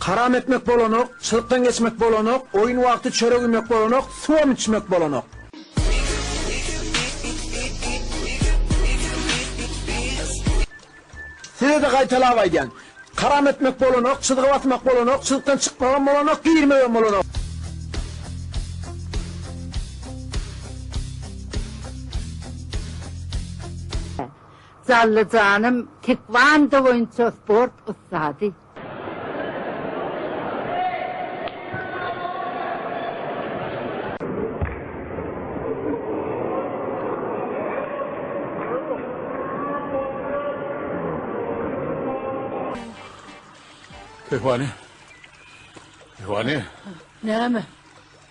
Haram etmek bolanok, çılıktan geçmek bolanok, oyun vakti çörek yemek bolanok, suam içmek bolanok. Size de kaytalavaygen. Haram etmek bolanok, çılığı atmak bolanok, çılıktan çıkmagan bolanok, giyirmeyen bolanok. Zallı canım, tekvando oyuncu sport ustadı. Ehvani. Ehvani.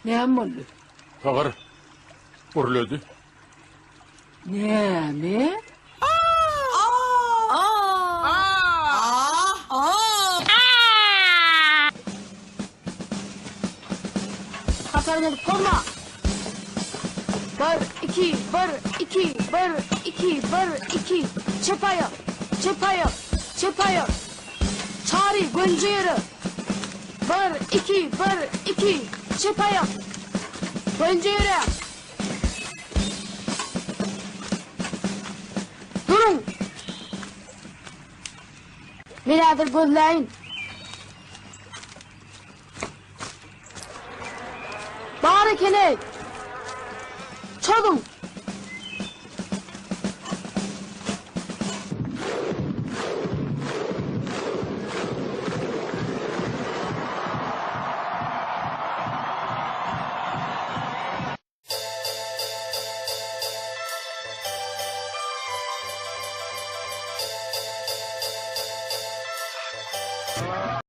Ne mi oldu? Kağır. Vurulöydü. Ne mi? Katarını korma. Bir, iki. Çepaya. Çağrı, güncürü. Bir, iki. Çepaya. Güncürü. Durun. Birader gözleyin. Bari kene. Çalın.